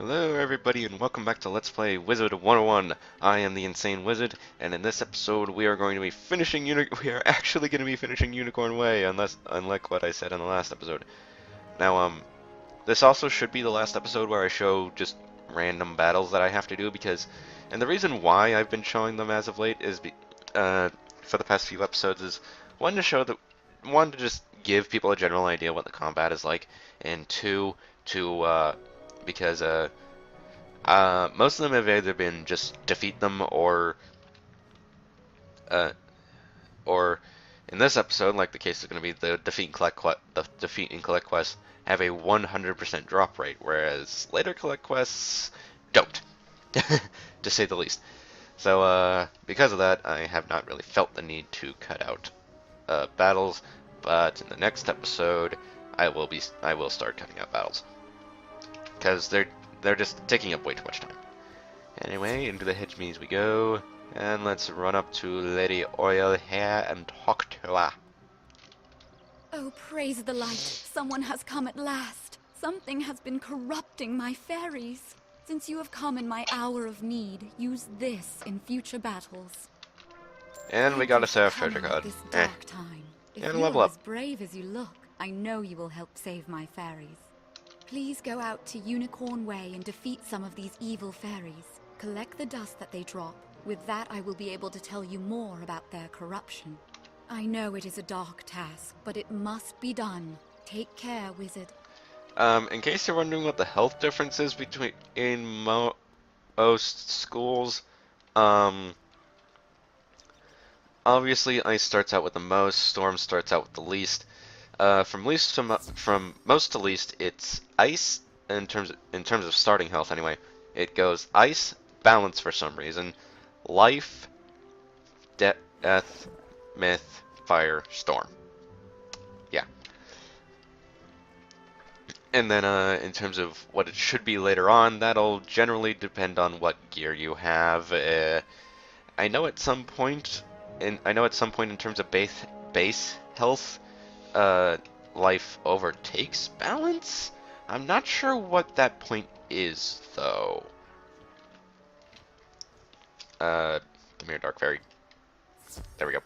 Hello everybody and welcome back to Let's Play Wizard101. I am the Insane Wizard, and in this episode we are going to be finishing Unicorn Way, unlike what I said in the last episode. Now, this also should be the last episode where I show just random battles that I have to do and the reason why I've been showing them as of late is for the past few episodes is one to just give people a general idea what the combat is like, and two, because most of them have either been just defeat them or in this episode, like the case is going to be the defeat and collect quests have a 100% drop rate, whereas later collect quests don't, to say the least. So because of that, I have not really felt the need to cut out battles, but in the next episode, I will start cutting out battles because they're just taking up way too much time. Anyway, into the hedge maze we go, and let's run up to Lady Oil Hair and talk to her. Oh, praise the light. Someone has come at last. Something has been corrupting my fairies. Since you have come in my hour of need, use this in future battles. And we got a Seraph treasure card. This dark time. If And you level are up. as brave as you look, I know you will help save my fairies. Please go out to Unicorn Way and defeat some of these evil fairies. Collect the dust that they drop. With that, I will be able to tell you more about their corruption. I know it is a dark task, but it must be done. Take care, wizard. In case you're wondering what the health difference is between most schools, obviously Ice starts out with the most, Storm starts out with the least. From most to least, it's Ice in terms of starting health anyway. It goes Ice, Balance for some reason, Life, Death, Myth, Fire, Storm. Yeah. And then in terms of what it should be later on, that'll generally depend on what gear you have. I know at some point in terms of base health, Life overtakes Balance. I'm not sure what that point is though. Come here, Dark Fairy. There we go.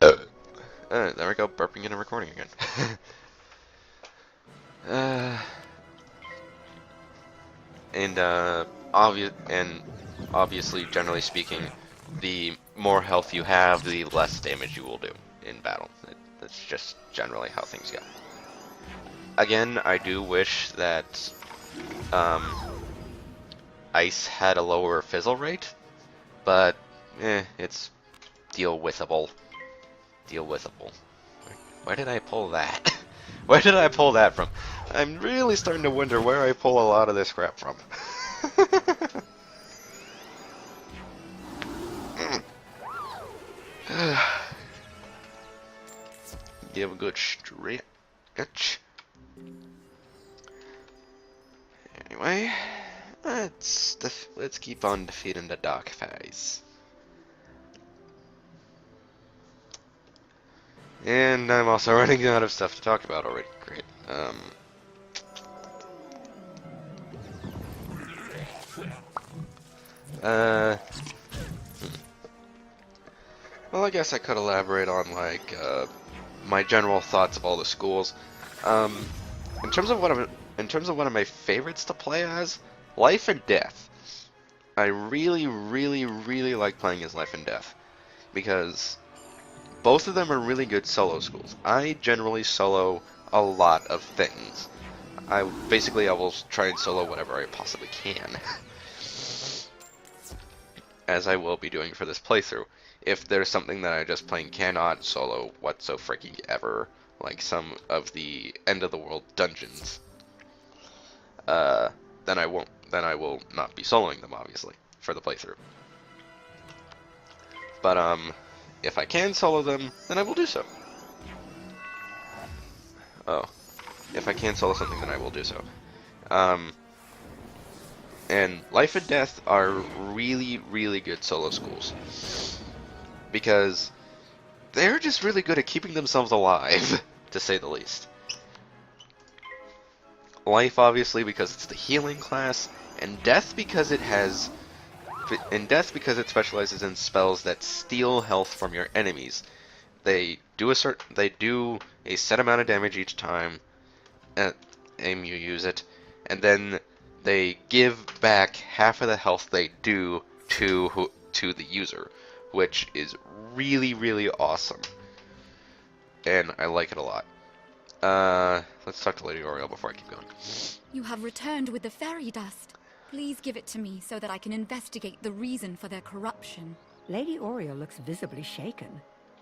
There we go, burping and recording again. Obviously, generally speaking, the more health you have, the less damage you will do in battle. That's just generally how things go. Again, I do wish that Ice had a lower fizzle rate, but it's deal withable. Where did I pull that? Where did I pull that from? I'm really starting to wonder where I pull a lot of this crap from. Give a good stretch. Anyway, let's keep on defeating the dark fairies. And I'm also running out of stuff to talk about already. Great. Well, I guess I could elaborate on my general thoughts of all the schools. In terms of one of my favorites to play as, Life and Death. I really, really, really like playing as Life and Death because both of them are really good solo schools. I generally solo a lot of things. I will try and solo whatever I possibly can. As I will be doing for this playthrough. If there's something that I just plain cannot solo whatso freaking ever, like some of the end of the world dungeons, then I will not be soloing them, obviously, for the playthrough. But if I can solo them, then I will do so. Oh, if I can solo something, then I will do so. And Life and Death are really, really good solo schools. Because they're just really good at keeping themselves alive, to say the least. Life, obviously, because it's the healing class, and Death because it specializes in spells that steal health from your enemies. They do a set amount of damage each time you use it, and then they give back half of the health they do to the user, which is really, really awesome, and I like it a lot. Let's talk to Lady Oriole before I keep going. You have returned with the fairy dust. Please give it to me so that I can investigate the reason for their corruption. Lady Oriole looks visibly shaken.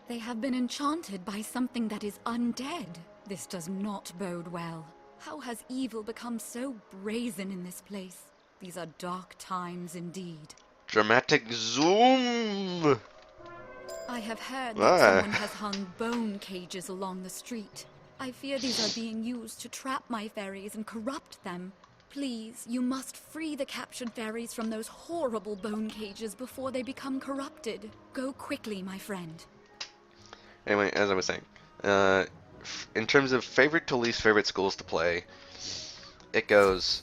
They have been enchanted by something that is undead. This does not bode well. How has evil become so brazen in this place? These are dark times indeed. Dramatic zoom! I have heard that someone has hung bone cages along the street. I fear these are being used to trap my fairies and corrupt them. Please, you must free the captured fairies from those horrible bone cages before they become corrupted. Go quickly, my friend. Anyway, as I was saying, in terms of favorite to least favorite schools to play, it goes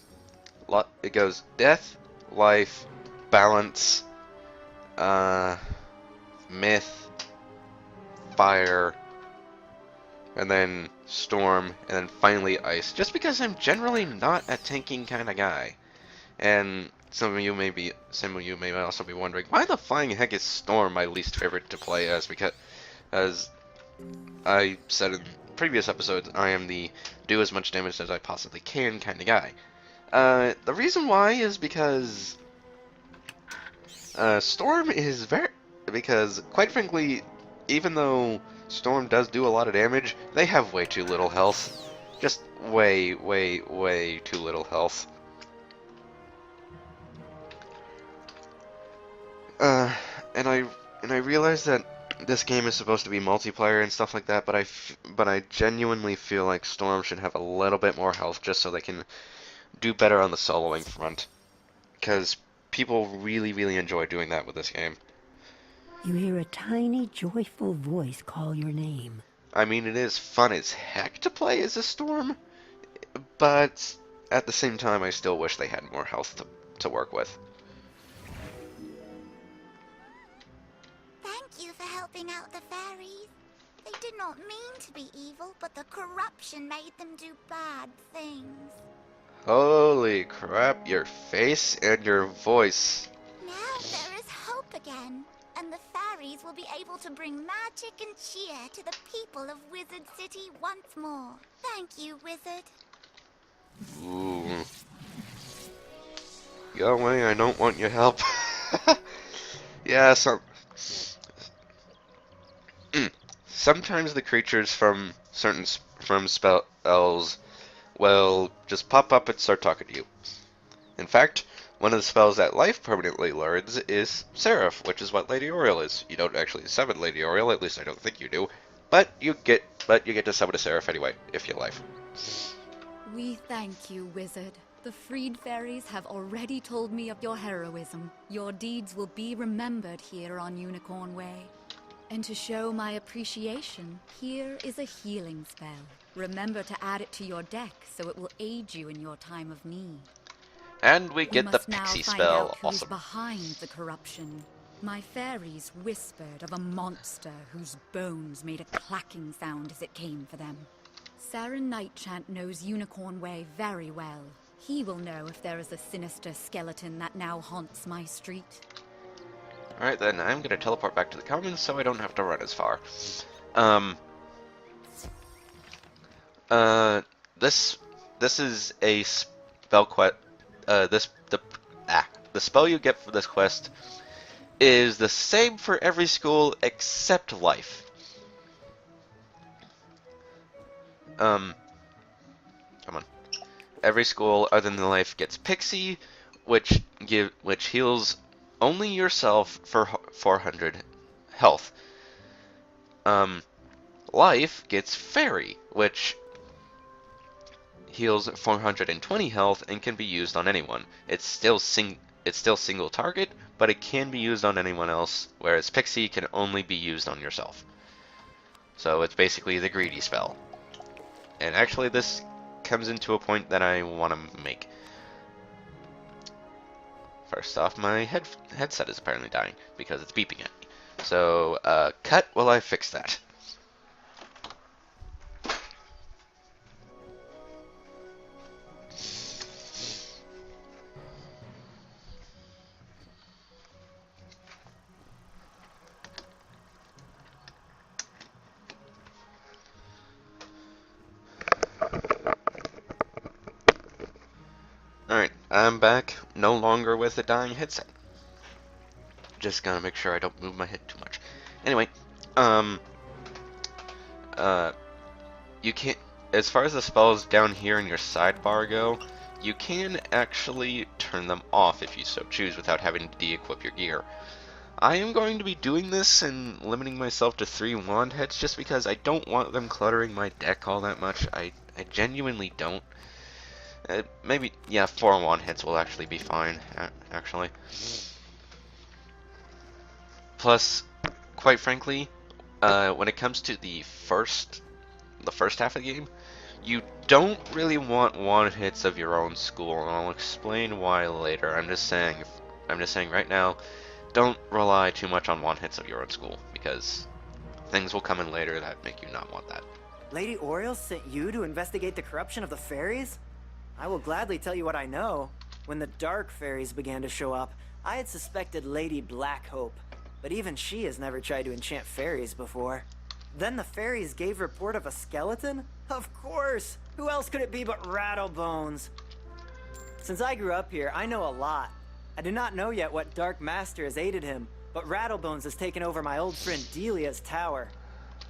death, life, balance, myth, fire, and then storm, and then finally ice. Just because I'm generally not a tanking kind of guy, and some of you may also be wondering why the flying heck is storm my least favorite to play as, because as I said in previous episodes, I am the do as much damage as I possibly can kind of guy. The reason why is because Storm is because, quite frankly, even though Storm does do a lot of damage, they have way too little health. Just way, way, way too little health. And I realize that this game is supposed to be multiplayer and stuff like that, but I genuinely feel like Storm should have a little bit more health just so they can do better on the soloing front, because people really, really enjoy doing that with this game. You hear a tiny, joyful voice call your name. I mean, it is fun as heck to play as a Storm, but at the same time, I still wish they had more health to work with. Thank you for helping out the fairies. They did not mean to be evil, but the corruption made them do bad things. Holy crap, your face and your voice. Now there is hope again, and the fairies will be able to bring magic and cheer to the people of Wizard City once more. Thank you, Wizard. Ooh. Go away, I don't want your help. Yeah, sometimes the creatures from spells will just pop up and start talking to you. In fact, one of the spells that life permanently learns is Seraph, which is what Lady Oriole is. You don't actually summon Lady Oriole, at least I don't think you do, but you get to summon a Seraph anyway, if you life. We thank you, Wizard. The freed fairies have already told me of your heroism. Your deeds will be remembered here on Unicorn Way. And to show my appreciation, here is a healing spell. Remember to add it to your deck so it will aid you in your time of need. And we get the now pixie find spell. out who's Awesome. behind the corruption. My fairies whispered of a monster whose bones made a clacking sound as it came for them. Saren Nightchant knows Unicorn Way very well. He will know if there is a sinister skeleton that now haunts my street. Alright then, I'm gonna teleport back to the commons so I don't have to run as far. This is a spell quest. The spell you get for this quest is the same for every school except life. Come on. Every school other than life gets Pixie, which heals only yourself for 400 health. Life gets Fairy, which heals 420 health and can be used on anyone. It's still single target, but it can be used on anyone else, whereas Pixie can only be used on yourself. So it's basically the greedy spell. And actually this comes into a point that I want to make. First off, my headset is apparently dying because it's beeping at me. So, cut while I fix that. Alright, I'm back, no longer with a dying headset. Just gotta make sure I don't move my head too much. Anyway, you can't, as far as the spells down here in your sidebar go, you can actually turn them off if you so choose without having to de-equip your gear. I am going to be doing this and limiting myself to 3 wand hits just because I don't want them cluttering my deck all that much. I genuinely don't. Maybe, yeah, 4 wand hits will actually be fine, actually. Plus, quite frankly, when it comes to the first half of the game, you don't really want wand hits of your own school, and I'll explain why later. I'm just saying right now, don't rely too much on wand hits of your own school, because things will come in later that make you not want that. Lady Oriel sent you to investigate the corruption of the fairies? I will gladly tell you what I know. When the dark fairies began to show up, I had suspected Lady Blackhope, but even she has never tried to enchant fairies before. Then the fairies gave report of a skeleton? Of course! Who else could it be but Rattlebones? Since I grew up here, I know a lot. I do not know yet what Dark Master has aided him, but Rattlebones has taken over my old friend Delia's tower.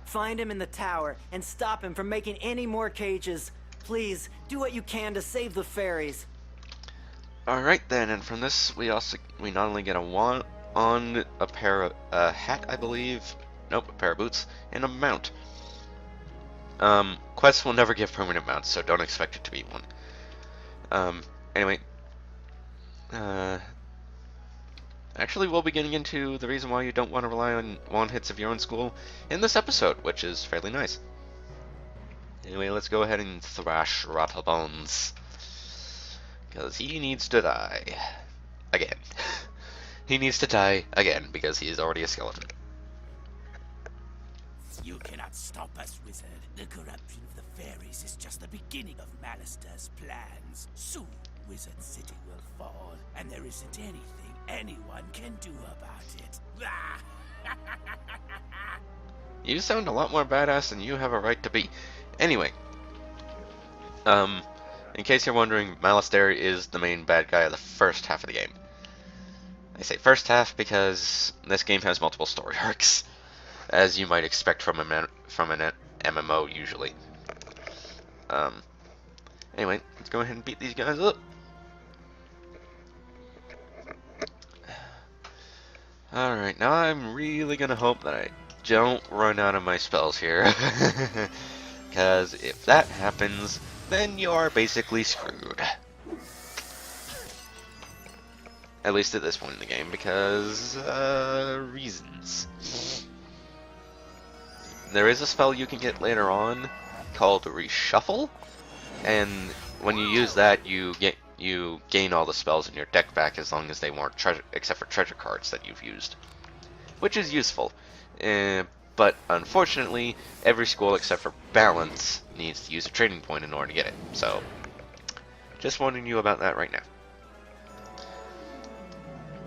Find him in the tower and stop him from making any more cages. Please, do what you can to save the fairies. Alright then, and from this we not only get a wand on, a pair of hat, I believe. Nope, a pair of boots, and a mount. Quests will never give permanent mounts, so don't expect it to be one. Anyway, actually we'll be getting into the reason why you don't want to rely on wand hits of your own school in this episode, which is fairly nice. Anyway, let's go ahead and thrash Rattlebones, because he needs to die. Again. He needs to die again, because he is already a skeleton. You cannot stop us, Wizard. The corruption of the fairies is just the beginning of Malister's plans. Soon, Wizard City will fall, and there isn't anything anyone can do about it. You sound a lot more badass than you have a right to be. Anyway, in case you're wondering, Malister is the main bad guy of the first half of the game. I say first half because this game has multiple story arcs, as you might expect from an MMO usually. Anyway, let's go ahead and beat these guys up. Alright, now I'm really gonna hope that I don't run out of my spells here. Because if that happens, then you are basically screwed. At least at this point in the game, because, reasons. There is a spell you can get later on called Reshuffle, and when you use that, you gain all the spells in your deck back as long as they weren't except for treasure cards that you've used, which is useful. But unfortunately, every school except for Balance needs to use a trading point in order to get it. So, just warning you about that right now.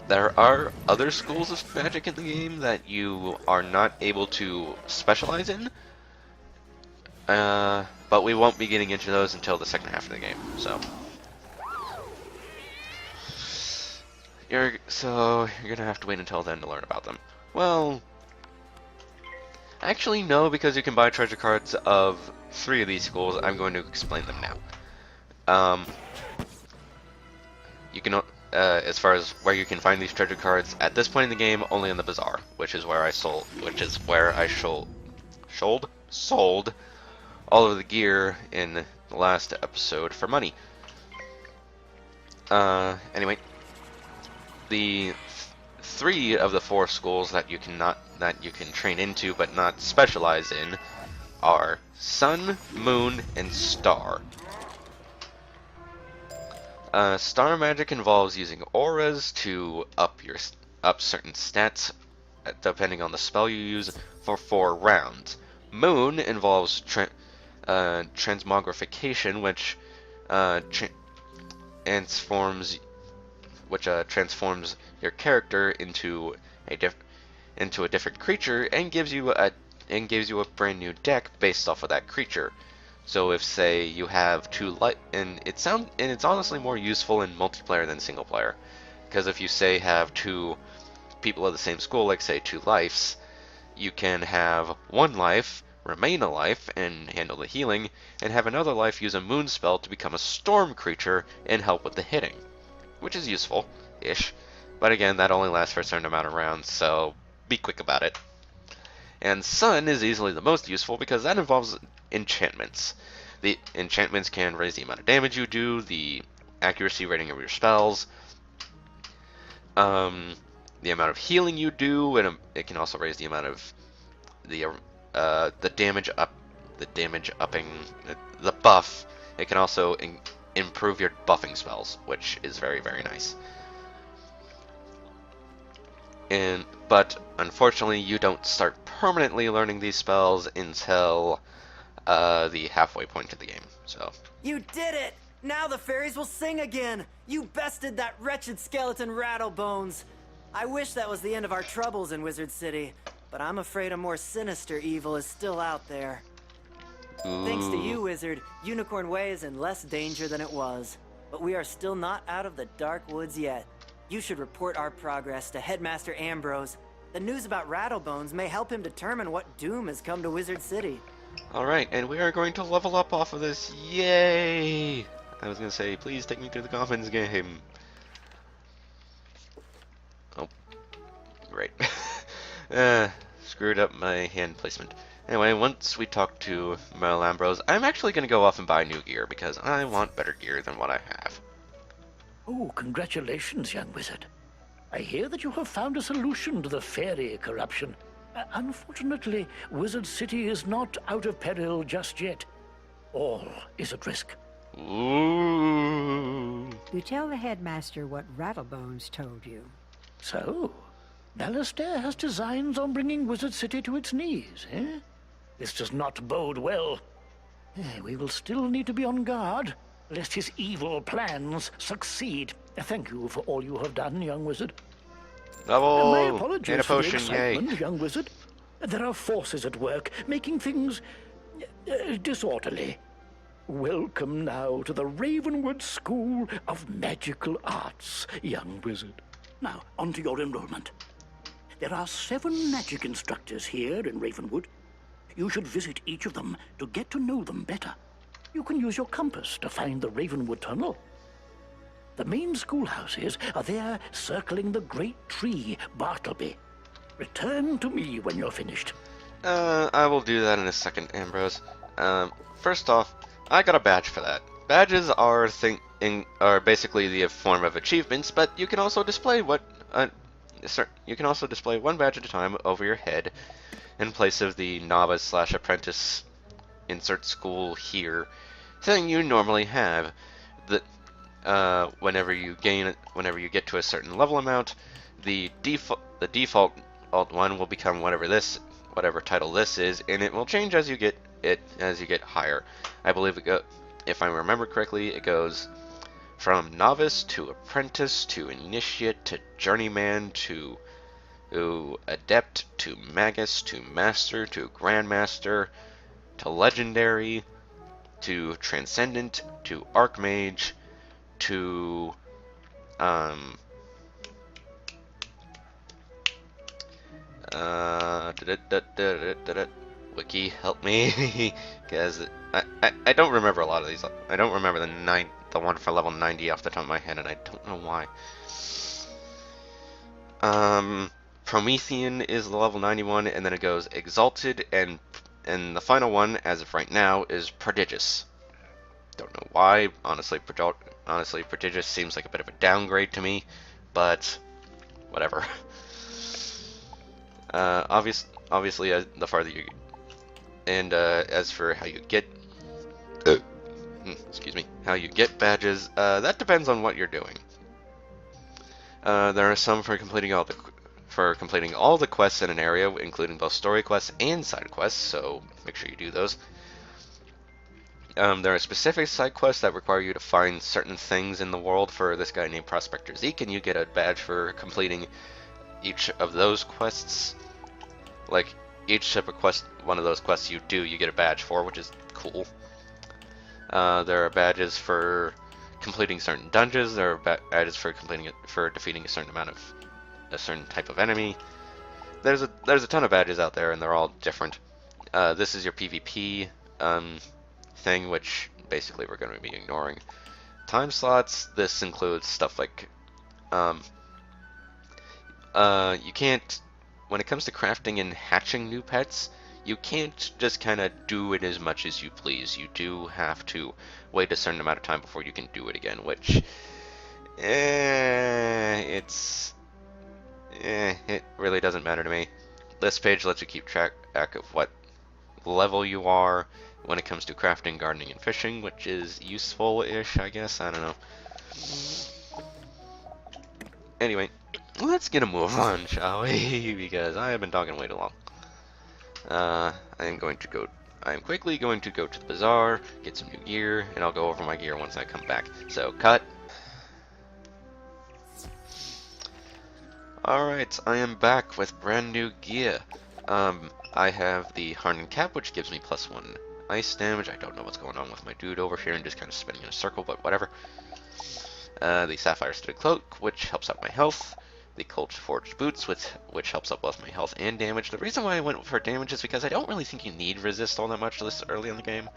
There are other schools of magic in the game that you are not able to specialize in, but we won't be getting into those until the second half of the game. So, you're gonna have to wait until then to learn about them. Well, actually no, because you can buy treasure cards of 3 of these schools. I'm going to explain them now. You can, as far as where you can find these treasure cards at this point in the game, only in the bazaar, which is where I sold all of the gear in the last episode for money. Anyway, the 3 of the 4 schools that you can train into but not specialize in are Sun, Moon, and Star. Star magic involves using auras to up certain stats depending on the spell you use for 4 rounds. Moon involves transmogrification, which transforms transforms your character into a different creature and gives you a brand new deck based off of that creature. So if say you have it's honestly more useful in multiplayer than single player, because if you say have 2 people of the same school, like say 2 lives, you can have 1 life remain a life and handle the healing, and have another life use a moon spell to become a storm creature and help with the hitting, which is useful-ish. But again, that only lasts for a certain amount of rounds, so be quick about it. And Sun is easily the most useful because that involves enchantments. The enchantments can raise the amount of damage you do, the accuracy rating of your spells, the amount of healing you do, and it can also raise the amount of the damage upping, the buff. It can also improve your buffing spells, which is very, very nice. But unfortunately, you don't start permanently learning these spells until the halfway point of the game. So You did it! Now the fairies will sing again! You bested that wretched skeleton Rattlebones! I wish that was the end of our troubles in Wizard City, but I'm afraid a more sinister evil is still out there. ooh. Thanks to you, Wizard, Unicorn Way is in less danger than it was. But we are still not out of the dark woods yet. You should report our progress to Headmaster Ambrose. The news about Rattlebones may help him determine what doom has come to Wizard City. Alright, and we are going to level up off of this. Yay! I was going to say, please take me to the Coffins game. Oh, great. Screwed up my hand placement. Anyway, once we talk to Mel Ambrose, I'm actually going to go off and buy new gear because I want better gear than what I have. Oh, congratulations, young wizard. I hear that you have found a solution to the fairy corruption. Unfortunately, Wizard City is not out of peril just yet. All is at risk. Ooh. You tell the headmaster what Rattlebones told you. So, Alistair has designs on bringing Wizard City to its knees, eh? This does not bode well. We will still need to be on guard, lest his evil plans succeed. Thank you for all you have done, young wizard. My Double apologies and a for the potion, yay. excitement, young wizard. There are forces at work, making things disorderly. Welcome now to the Ravenwood School of Magical Arts, young wizard. Now, on to your enrollment. There are 7 magic instructors here in Ravenwood. You should visit each of them to get to know them better. You can use your compass to find the Ravenwood Tunnel. The main schoolhouses are there circling the great tree, Bartleby. Return to me when you're finished. I will do that in a second, Ambrose. First off, I got a badge for that. Badges are basically the form of achievements, but you can also display one badge at a time over your head in place of the novice/apprentice insert school here thing you normally have. Whenever you get to a certain level amount, the default one will become whatever title this is, and it will change as you get higher. I believe if I remember correctly, it goes from novice to apprentice to initiate to journeyman to adept to magus to master to grandmaster to legendary to transcendent to archmage to Wiki, help me, because I don't remember a lot of these. I don't remember the one for level 90 off the top of my head, and I don't know why. Promethean is the level 91, and then it goes Exalted, and the final one, as of right now, is Prodigious. Don't know why. Honestly, Prodigious seems like a bit of a downgrade to me, but whatever. Obviously, the farther you, and as for how you get, excuse me, how you get badges, that depends on what you're doing. There are some for completing all the quests in an area, including both story quests and side quests, so make sure you do those. There are specific side quests that require you to find certain things in the world for this guy named Prospector Zeke, and you get a badge for completing each of those quests. Like, each separate quest, one of those quests you do, you get a badge for, which is cool. There are badges for completing certain dungeons. There are badges for defeating a certain type of enemy. There's a ton of badges out there, and they're all different. This is your PvP thing, which basically we're going to be ignoring. Time slots. This includes stuff like you can't, when it comes to crafting and hatching new pets, you can't just kind of do it as much as you please. You do have to wait a certain amount of time before you can do it again, which it really doesn't matter to me. This page lets you keep track of what level you are when it comes to crafting, gardening, and fishing, which is useful-ish, I guess. I don't know. Anyway, let's get a move on, shall we? Because I have been talking way too long. I am quickly going to go to the bazaar, get some new gear, and I'll go over my gear once I come back. So, cut. Alright, I am back with brand new gear. I have the Hardened Cap, which gives me +1 ice damage. I don't know what's going on with my dude over here and just kind of spinning in a circle, but whatever. The Sapphire-Studded Cloak, which helps out my health. The Cold Forged Boots, which helps up both my health and damage. The reason why I went for damage is because I don't really think you need resist all that much this early in the game.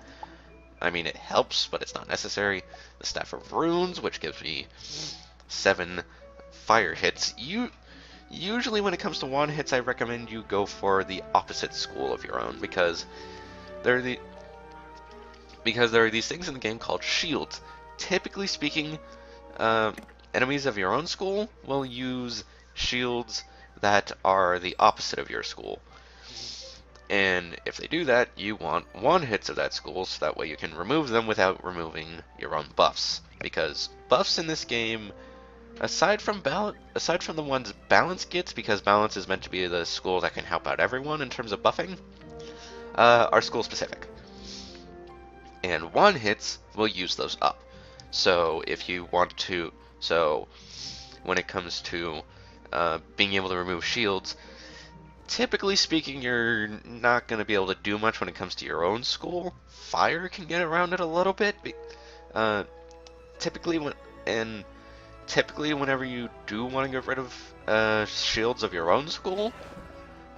I mean, it helps, but it's not necessary. The Staff of Runes, which gives me 7 fire hits. Usually when it comes to wand hits, I recommend you go for the opposite school of your own, because there are these things in the game called shields. Typically speaking, enemies of your own school will use shields that are the opposite of your school. And if they do that, you want wand hits of that school, so that way you can remove them without removing your own buffs. Because buffs in this game, aside from the ones balance gets, because balance is meant to be the school that can help out everyone in terms of buffing, are school specific. And wand hits will use those up. So if you want to, when it comes to being able to remove shields, typically speaking, you're not going to be able to do much when it comes to your own school. Fire can get around it a little bit. Typically, whenever you do want to get rid of shields of your own school,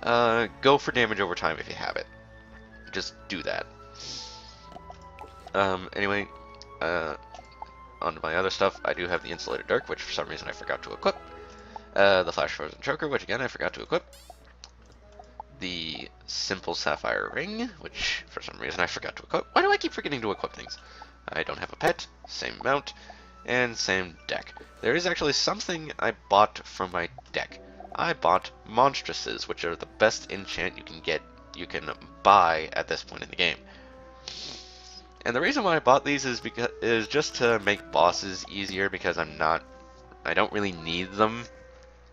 go for damage over time if you have it. Just do that. Anyway, on to my other stuff. I do have the Insulated Dirk, which for some reason I forgot to equip. The Flash Frozen Choker, which again I forgot to equip. The Simple Sapphire Ring, which for some reason I forgot to equip. Why do I keep forgetting to equip things? I don't have a pet, same mount, and same deck. There is actually something I bought from my deck. I bought Monstresses, which are the best enchant you can buy at this point in the game. And the reason why I bought these is just to make bosses easier, because I don't really need them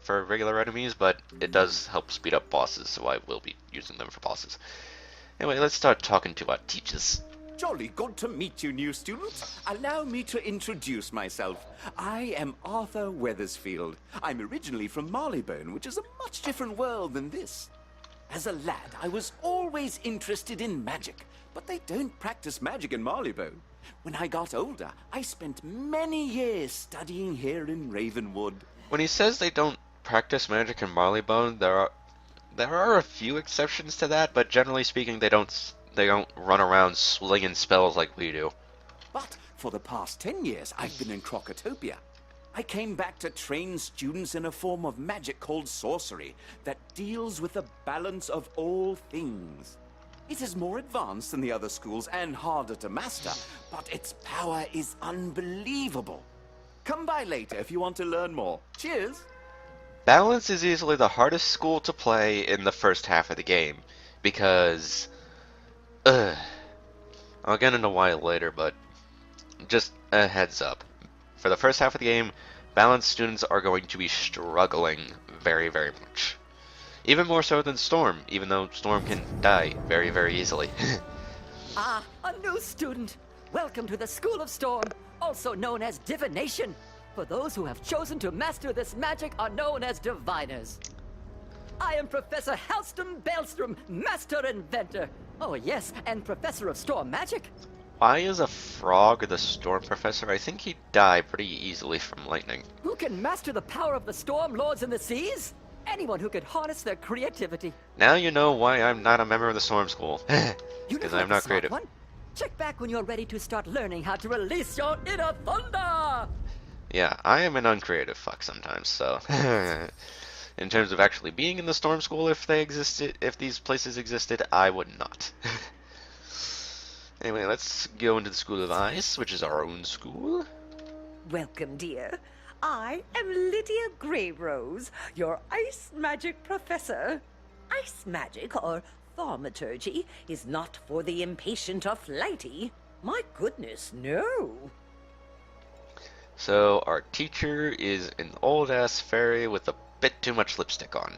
for regular enemies, but it does help speed up bosses, so I will be using them for bosses. Anyway, let's start talking to our teachers. Jolly good to meet you, new students. Allow me to introduce myself. I am Arthur Weathersfield. I'm originally from Marleybone, which is a much different world than this. As a lad, I was always interested in magic, but they don't practice magic in Marleybone. When I got older, I spent many years studying here in Ravenwood. When he says they don't practice magic in Marleybone, there are a few exceptions to that, but generally speaking, they don't run around slinging spells like we do. But for the past 10 years, I've been in Crocotopia. I came back to train students in a form of magic called sorcery that deals with the balance of all things. It is more advanced than the other schools and harder to master, but its power is unbelievable. Come by later if you want to learn more. Cheers! Balance is easily the hardest school to play in the first half of the game, because I'll get into why later, but just a heads up. For the first half of the game, balanced students are going to be struggling very, very much. Even more so than Storm, even though Storm can die very, very easily. Ah, a new student. Welcome to the School of Storm, also known as Divination. For those who have chosen to master this magic are known as Diviners. I am Professor Halston Baelstrom, Master Inventor. Oh yes, and Professor of Storm Magic. Why is a frog the Storm Professor? I think he'd die pretty easily from lightning. Who can master the power of the Storm Lords in the seas? Anyone who could harness their creativity. Now you know why I'm not a member of the Storm School. You Because look I'm like not a smart creative. one. Check back when you're ready to start learning how to release your inner thunder. Yeah, I am an uncreative fuck sometimes, so... In terms of actually being in the Storm School, if these places existed, I would not. Anyway, let's go into the School of Ice, which is our own school. Welcome, dear. I am Lydia Greyrose, your ice magic professor. Ice magic, or thaumaturgy, is not for the impatient or flighty. My goodness, no. So, our teacher is an old-ass fairy with a bit too much lipstick on.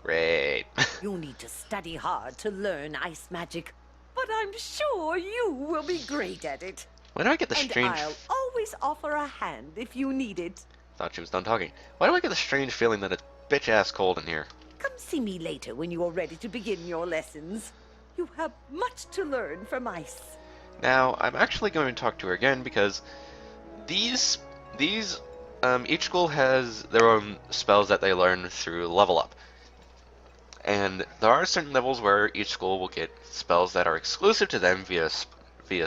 Great. You'll need to study hard to learn ice magic, but I'm sure you will be great at it. Why do I get the And strange... I'll always offer a hand if you need it. Thought she was done talking. Why do I get the strange feeling that it's bitch-ass cold in here? Come see me later when you are ready to begin your lessons. You have much to learn from ice. Now, I'm actually going to talk to her again because each school has their own spells that they learn through level up. And there are certain levels where each school will get spells that are exclusive to them via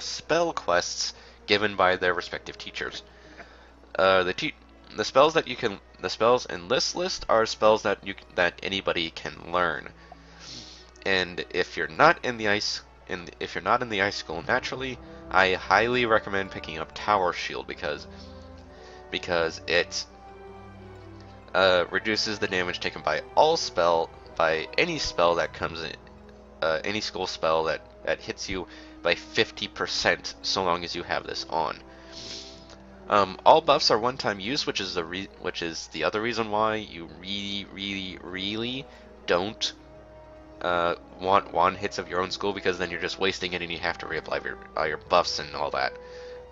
spell quests given by their respective teachers. The spells in this list are spells that anybody can learn. And if you're not in the ice school naturally, I highly recommend picking up Tower Shield because it reduces the damage taken by any spell that comes in, any school spell that hits you by 50% so long as you have this on. All buffs are one-time use, which is the other reason why you really don't want one hits of your own school, because then you're just wasting it and you have to reapply your buffs and all that.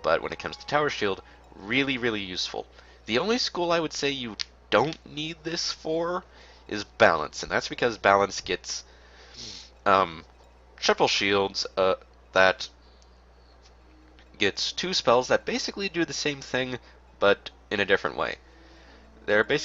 But when it comes to Tower Shield, really useful. The only school I would say you don't need this for is Balance, and that's because Balance gets triple shields that gets two spells that basically do the same thing but in a different way. The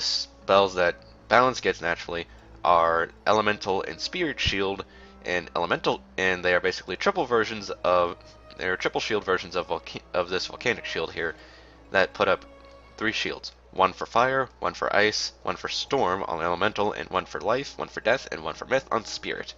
spells that Balance gets naturally are Elemental and Spirit Shield, and they are basically triple shield versions of this Volcanic Shield here that put up 3 shields. One for fire, one for ice, one for storm on elemental, and one for life, one for death, and one for myth on spirit.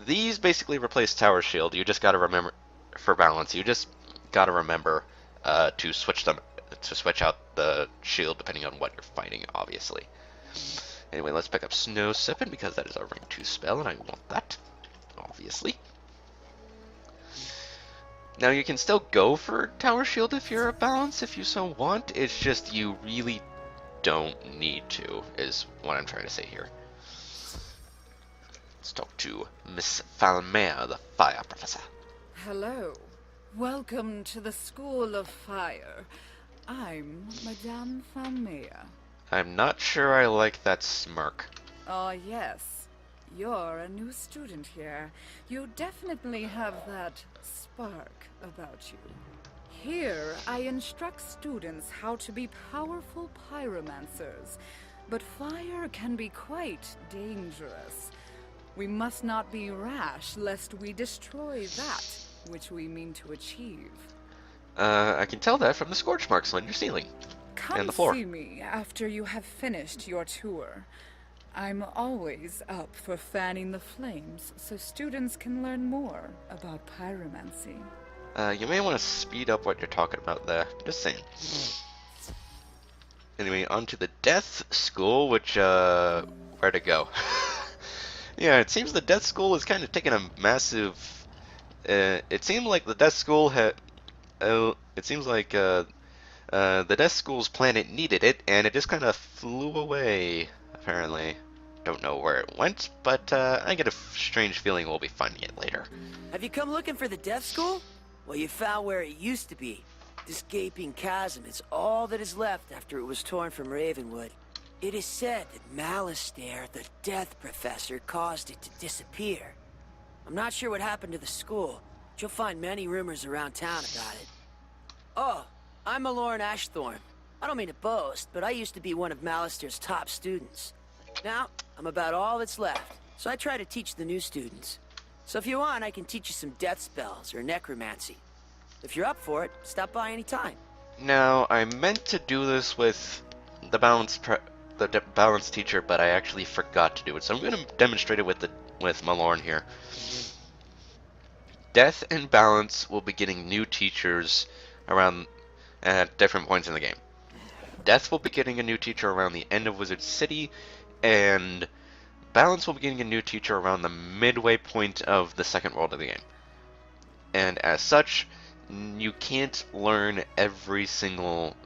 These basically replace Tower Shield. You just gotta remember, for balance, you just gotta remember to switch out the shield depending on what you're fighting, obviously. Anyway, let's pick up Snow Sippin' because that is our rank 2 spell, and I want that, obviously. Now you can still go for Tower Shield if you're a balance, if you so want. It's just you really don't need to, is what I'm trying to say here. Let's talk to Miss Falmer, the Fire Professor. Hello. Welcome to the School of Fire. I'm Madame Falmer. I'm not sure I like that smirk. Oh, yes. You're a new student here. You definitely have that spark about you. Here, I instruct students how to be powerful pyromancers, but fire can be quite dangerous. We must not be rash, lest we destroy that which we mean to achieve. I can tell that from the scorch marks on your ceiling Come and the floor. see me after you have finished your tour. I'm always up for fanning the flames so students can learn more about pyromancy. You may want to speed up what you're talking about there. Just saying. Anyway, on to the Death School, which, where to go? Yeah, it seems the Death School is kind of taking a massive it seemed like the death school had. It seems like the death school's planet needed it, and it just kind of flew away. Apparently, don't know where it went, but I get a strange feeling we'll be finding it later. Have you come looking for the Death School? Well, you found where it used to be. This gaping chasm is all that is left after it was torn from Ravenwood. It is said that Malistaire, the Death Professor, caused it to disappear. I'm not sure what happened to the school, but you'll find many rumors around town about it. Oh, I'm Malorn Ashthorn. I don't mean to boast, but I used to be one of Malistaire's top students. Now, I'm about all that's left, so I try to teach the new students. So if you want, I can teach you some death spells or necromancy. If you're up for it, stop by any time. Now, I meant to do this with the balance teacher, but I actually forgot to do it. So I'm going to demonstrate it with Malorn here. Death and Balance will be getting new teachers around at different points in the game. Death will be getting a new teacher around the end of Wizard City, and Balance will be getting a new teacher around the midway point of the second world of the game. And as such, you can't learn every single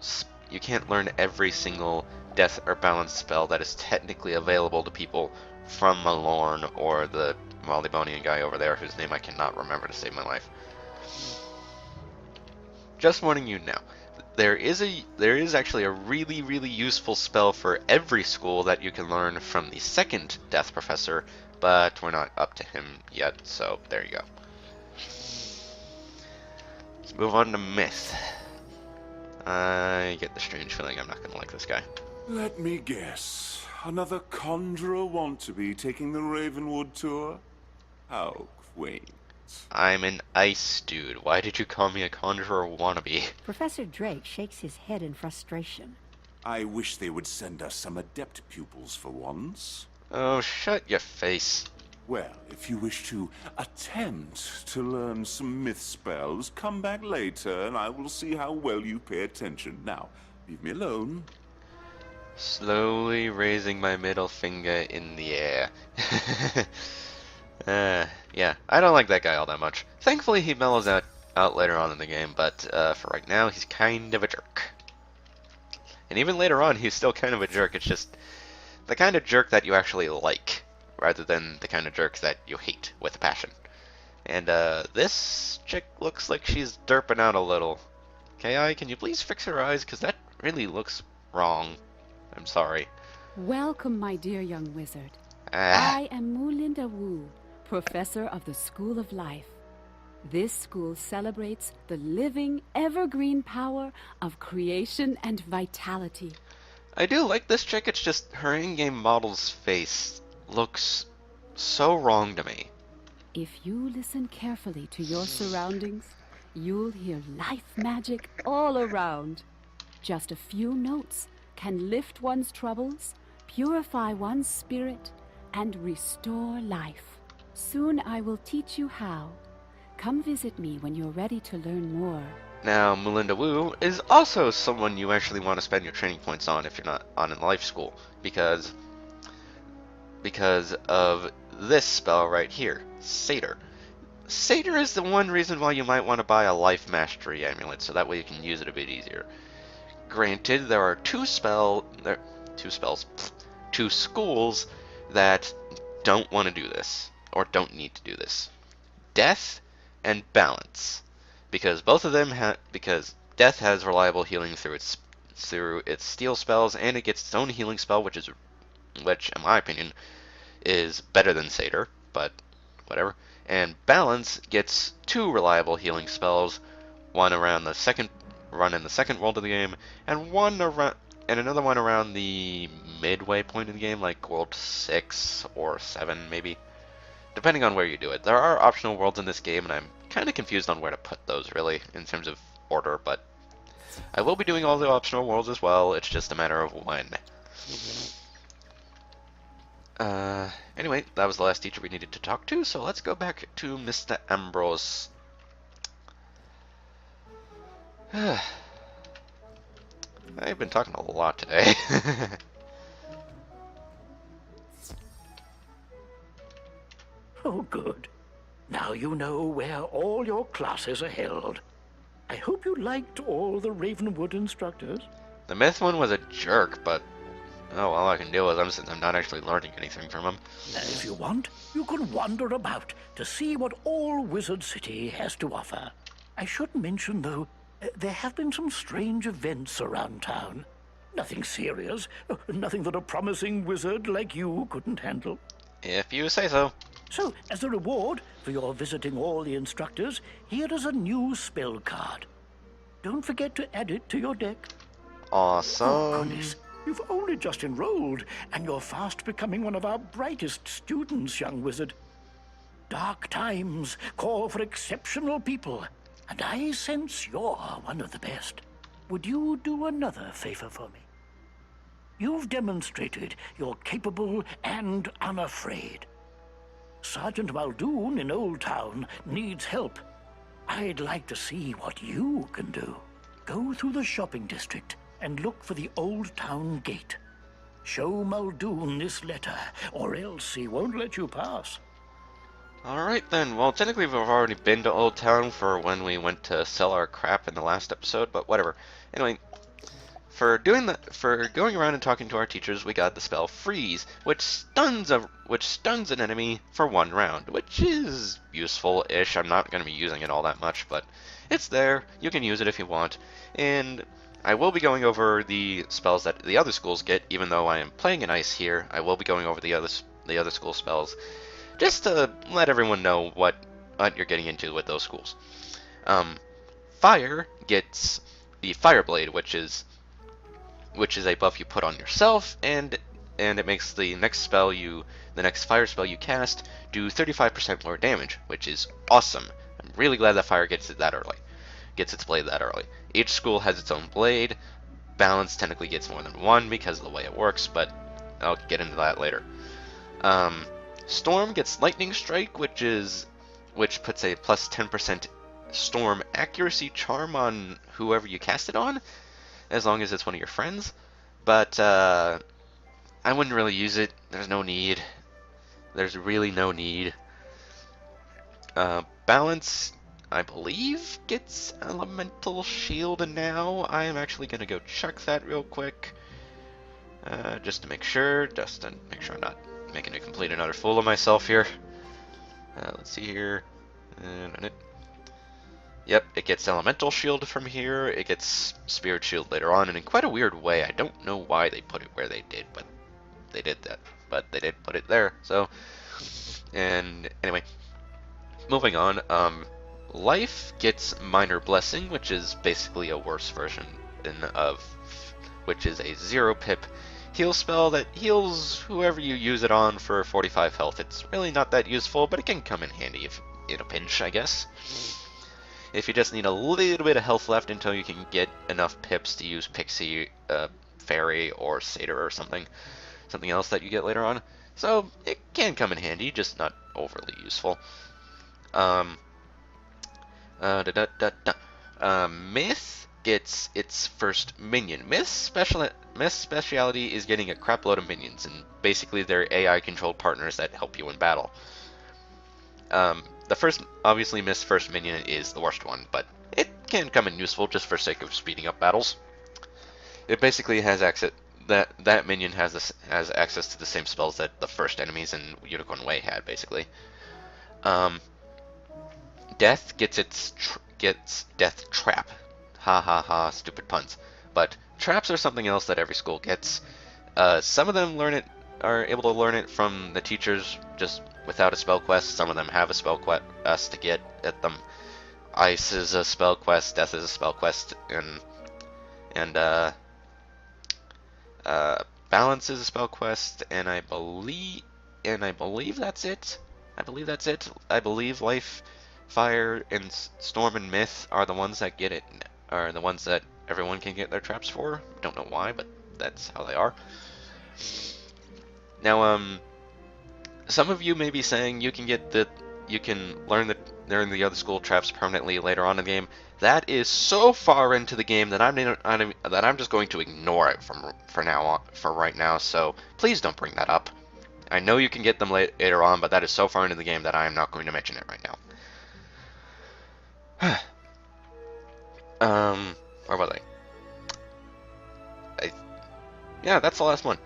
death or balance spell that is technically available to people from Malorn or the Molybonian guy over there whose name I cannot remember to save my life. Just warning you now. There is actually a really useful spell for every school that you can learn from the second Death Professor, but we're not up to him yet, so there you go. Let's move on to Myth. I get the strange feeling I'm not gonna like this guy. Let me guess. Another conjurer want to be taking the Ravenwood tour? How quaint. I'm an ice dude. Why did you call me a conjurer wannabe? Professor Drake shakes his head in frustration. I wish they would send us some adept pupils for once. Oh, shut your face. Well, if you wish to attempt to learn some myth spells, come back later and I will see how well you pay attention. Now, leave me alone. Slowly raising my middle finger in the air. Yeah, I don't like that guy all that much. Thankfully, he mellows out later on in the game, but for right now, he's kind of a jerk. And even later on, he's still kind of a jerk. It's just the kind of jerk that you actually like, rather than the kind of jerk that you hate with passion. And this chick looks like she's derping out a little. Ki, can you please fix her eyes? Because that really looks wrong. I'm sorry. Welcome, my dear young wizard. I am Mulinda Wu, Professor of the School of Life. This school celebrates the living, evergreen power of creation and vitality. I do like this chick, it's just her in-game model's face looks so wrong to me. If you listen carefully to your surroundings, you'll hear life magic all around. Just a few notes can lift one's troubles, purify one's spirit, and restore life. Soon I will teach you how. Come visit me when you're ready to learn more. Now, Mulinda Wu is also someone you actually want to spend your training points on if you're not on in life school, because of this spell right here, Satyr. Satyr is the one reason why you might want to buy a life mastery amulet, so that way you can use it a bit easier. Granted, there are two schools that don't want to do this, or don't need to do this. Death and Balance, because both of them because Death has reliable healing through its steel spells, and it gets its own healing spell, which in my opinion is better than Satyr, but whatever. And Balance gets two reliable healing spells, one around the second run in the second world of the game, and another one around the midway point of the game, like world 6 or 7 maybe, depending on where you do it. There are optional worlds in this game, and I'm kind of confused on where to put those really in terms of order, but I will be doing all the optional worlds as well. It's just a matter of when. Anyway, that was the last teacher we needed to talk to, so let's go back to Mr. Ambrose. I've been talking a lot today. Oh, good. Now you know where all your classes are held. I hope you liked all the Ravenwood instructors. The myth one was a jerk, but oh, all I can deal with him since I'm not actually learning anything from him. If you want, you can wander about to see what all Wizard City has to offer. I should mention, though, there have been some strange events around town. Nothing serious, nothing that a promising wizard like you couldn't handle. If you say so. So, as a reward for your visiting all the instructors, here is a new spell card. Don't forget to add it to your deck. Awesome. Oh, goodness. You've only just enrolled, and you're fast becoming one of our brightest students, young wizard. Dark times call for exceptional people, and I sense you're one of the best. Would you do another favor for me? You've demonstrated you're capable and unafraid. Sergeant Muldoon in Old Town needs help. I'd like to see what you can do. Go through the shopping district and look for the Old Town gate. Show Muldoon this letter, or else he won't let you pass. Alright then, well technically we've already been to Old Town for when we went to sell our crap in the last episode, but whatever. Anyway, for going around and talking to our teachers, we got the spell Freeze, which stuns an enemy for 1 round, which is useful-ish. I'm not going to be using it all that much, but it's there. You can use it if you want. And I will be going over the spells that the other schools get, even though I am playing in Ice here. I will be going over the other school spells, just to let everyone know what you're getting into with those schools. Fire gets the Fire Blade, which is a buff you put on yourself, and it makes the next fire spell you cast do 35% more damage, which is awesome. I'm really glad that fire gets its blade that early. Each school has its own blade. Balance technically gets more than 1 because of the way it works, but I'll get into that later. Storm gets Lightning Strike, which puts a plus 10% Storm accuracy charm on whoever you cast it on, as long as it's one of your friends. But I wouldn't really use it. There's no need. There's really no need. Balance, I believe, gets Elemental Shield now. I am actually going to go check that real quick. Just to make sure I'm not making a complete and utter fool of myself here. Let's see here. Yep, it gets Elemental Shield from here. It gets Spirit Shield later on, and in quite a weird way. I don't know why they put it where they did, but they did that. But they did put it there. So, and anyway, moving on. Life gets Minor Blessing, which is basically a worse version which is a 0 pip heal spell that heals whoever you use it on for 45 health. It's really not that useful, but it can come in handy if in a pinch, I guess. If you just need a little bit of health left until you can get enough pips to use Pixie, Fairy, or Satyr or something else that you get later on. So it can come in handy, just not overly useful. Myth gets its first minion. Myth's speciality is getting a crap load of minions, and basically they're AI-controlled partners that help you in battle. Obviously Myth's first minion is the worst one, but it can come in useful just for sake of speeding up battles. It basically has access, that minion has access to the same spells that the first enemies in Unicorn Way had, basically. Death gets Death Trap. Ha ha ha, stupid puns. But traps are something else that every school gets. Some of them are able to learn it from the teachers just without a spell quest. Some of them have a spell quest to get at them. Ice is a spell quest, Death is a spell quest, and Balance is a spell quest, and I believe that's it. I believe Life, Fire, and Storm and Myth are the ones that get it, are the ones that everyone can get their traps for. Don't know why, but that's how they are. Now, some of you may be saying you can learn the other school traps permanently later on in the game. That is so far into the game that I'm just going to ignore it for right now. So please don't bring that up. I know you can get them later on, but that is so far into the game that I am not going to mention it right now. Where was I? Yeah, that's the last one.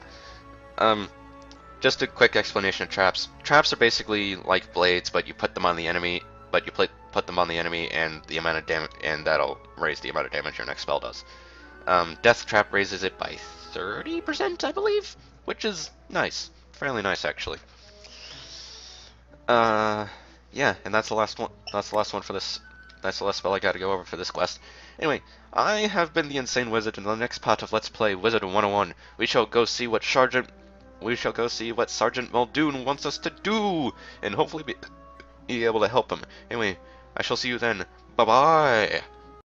Just a quick explanation of traps. Traps are basically like blades, but you put them on the enemy, put them on the enemy, and the amount of damage, and that'll raise the amount of damage your next spell does. Death Trap raises it by 30%, I believe, which is nice, fairly nice actually. Yeah, and that's the last one. That's the last one for this. That's the last spell I got to go over for this quest. Anyway, I have been the Insane Wizard, and in the next part of Let's Play Wizard101, we shall go see what Sergeant Muldoon wants us to do, and hopefully be able to help him. Anyway, I shall see you then. Bye bye.